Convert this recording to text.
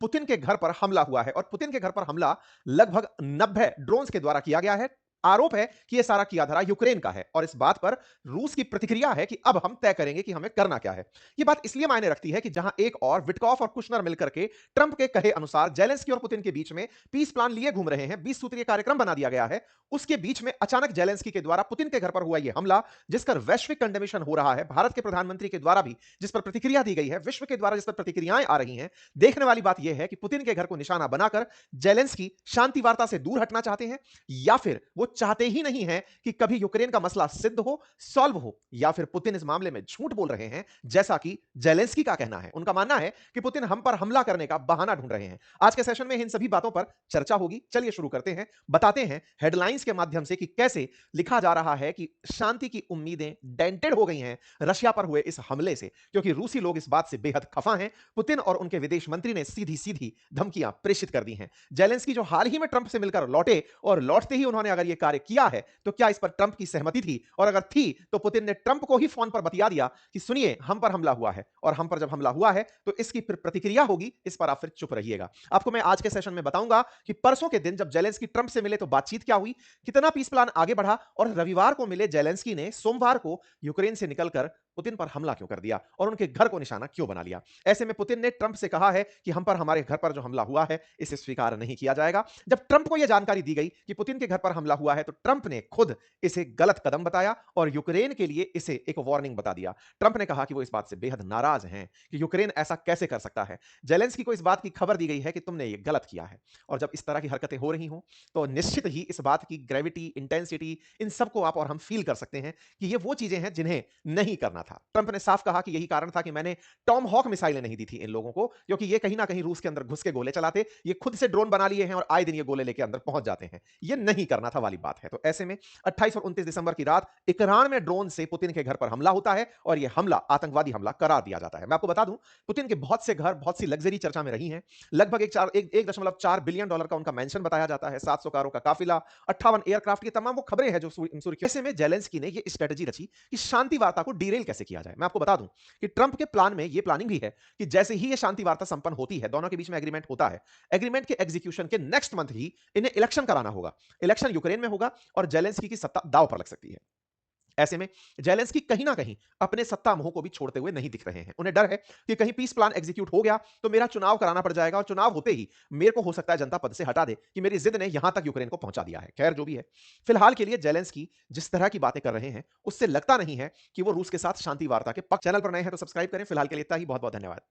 Putin के घर पर हमला हुआ है और पुतिन के घर पर हमला लगभग 90 ड्रोन्स के द्वारा किया गया है। आरोप है कि यह सारा किया धरा यूक्रेन का है और इस बात पर रूस की प्रतिक्रिया है कि अब हम तय करेंगे कि हमें करना क्या है। यह बात इसलिए मायने रखती है कि जहां एक और विटकॉफ और कुशनर मिलकर के ट्रंप के कहे अनुसार जेलेंस्की और पुतिन के बीच में पीस प्लान लिए घूम रहे हैं, 20 सूत्रीय कार्यक्रम बना दिया गया है, उसके बीच में अचानक जेलेंस्की के द्वारा पुतिन के घर पर हुआ यह हमला, जिसका वैश्विक कंडेमेशन हो रहा है, भारत के प्रधानमंत्री के द्वारा भी जिस पर प्रतिक्रिया दी गई है, विश्व के द्वारा जिस पर प्रतिक्रियाएं आ रही हैं। देखने वाली बात यह है कि पुतिन के घर को निशाना बनाकर जेलेंस्की शांति वार्ता से दूर हटना चाहते हैं या फिर वो चाहते ही नहीं है कि कभी यूक्रेन का मसला सिद्ध हो, सॉल्व हो, या फिर पुतिन इस मामले में झूठ बोल रहे हैं, जैसा कि जेलेंस्की का कहना है। उनका मानना है कि पुतिन हम पर हमला करने का बहाना ढूंढ रहे हैं। आज के सेशन में इन सभी बातों पर चर्चा होगी। चलिए शुरू करते हैं, बताते हैं हेडलाइंस के माध्यम से कि कैसे लिखा जा रहा है कि शांति की उम्मीदें डेंटेड हो गई हैं रशिया पर हुए इस हमले से, क्योंकि रूसी लोग इस बात से बेहद खफा हैं। पुतिन और उनके विदेश मंत्री ने सीधी सीधी धमकियां प्रेषित कर दी हैं। जेलेंस्की जो हाल ही में ट्रंप से मिलकर लौटे और लौटते ही उन्होंने अगर यह कार्य किया है तो क्या इस पर ट्रंप की सहमति थी, और अगर थी तो पुतिन ने ट्रंप को ही फोन पर बतिया दिया कि सुनिए हम पर हमला हुआ है और हम पर जब हमला हुआ है तो इसकी फिर प्रतिक्रिया होगी, इस पर आप फिर चुप रहिएगा। आपको मैं आज के सेशन में बताऊंगा कि परसों के दिन जब जेलेंस्की ट्रंप से मिले तो बातचीत क्या हुई, कितना पीस प्लान आगे बढ़ा, और रविवार को मिले जेलेंस्की ने सोमवार को यूक्रेन से निकलकर पुतिन पर हमला क्यों कर दिया और उनके घर को निशाना क्यों बना लिया। ऐसे में पुतिन ने ट्रंप से कहा है कि हम पर हमारे घर पर जो हमला हुआ है इसे स्वीकार नहीं किया जाएगा। जब ट्रंप को यह जानकारी दी गई कि पुतिन के घर पर हमला हुआ है तो ट्रंप ने खुद इसे गलत कदम बताया और यूक्रेन के लिए इसे एक वार्निंग बता दिया। ट्रंप ने कहा कि वो इस बात से बेहद नाराज हैं कि यूक्रेन ऐसा कैसे कर सकता है। जेलेंस्की को इस बात की खबर दी गई है कि तुमने ये गलत किया है, और जब इस तरह की हरकतें हो रही हों तो निश्चित ही इस बात की ग्रेविटी, इंटेंसिटी, इन सबको आप और हम फील कर सकते हैं कि ये वो चीजें हैं जिन्हें नहीं करना था। ट्रंप ने साफ कहा कि यही कारण था कि मैंने टॉम हॉक मिसाइलें नहीं दी थी इन लोगों को, क्योंकि ये कहीं ना कहीं रूस के अंदर घुस के गोले चलाते, ये खुद से ड्रोन बना लिए हैं और आए दिन ये गोले लेके अंदर पहुंच जाते हैं। ये नहीं करना था वाली बात है। तो ऐसे में 28 और 29 दिसंबर की रात इकरान में ड्रोन से पुतिन के घर पर हमला होता है और यह हमला आतंकवादी हमला करार दिया जाता है। मैं आपको बता दूं, पुतिन के बहुत से घर, बहुत सी लग्जरी चर्चा में रही हैं। लगभग 1.4 बिलियन डॉलर का उनका मेंशन बताया जाता है, 700 कारों का काफिला, 58 एयरक्राफ्ट, ये तमाम वो खबरें हैं जो ऐसे में जेलेंस्की ने ये स्ट्रेटजी रची कि शांति वार्ता को डीरेल कैसे किया जाए। मैं आपको बता दूं कि ट्रंप के प्लान में ये प्लानिंग भी है कि जैसे ही ये शांति वार्ता संपन्न होती है, दोनों के बीच में एग्रीमेंट होता है, एग्रीमेंट के एग्जीक्यूशन के नेक्स्ट मंथ ही इन्हें इलेक्शन कराना होगा। इलेक्शन यूक्रेन में होगा और जेलेंस्की की सत्ता दांव पर लग सकती है। ऐसे में जेलेंस्की कहीं ना कहीं अपने सत्ता मोह को भी छोड़ते हुए नहीं दिख रहे हैं। उन्हें डर है कि कहीं पीस प्लान एग्जीक्यूट हो गया तो मेरा चुनाव कराना पड़ जाएगा और चुनाव होते ही मेरे को हो सकता है जनता पद से हटा दे कि मेरी जिद ने यहां तक यूक्रेन को पहुंचा दिया है। खैर जो भी है, फिलहाल के लिए जेलेंस्की जिस तरह की बातें कर रहे हैं उससे लगता नहीं है कि वो रूस के साथ शांति वार्ता के पक्ष। चैनल पर नए हैं तो सब्सक्राइब करें। फिलहाल के लिए इतना ही। बहुत बहुत धन्यवाद।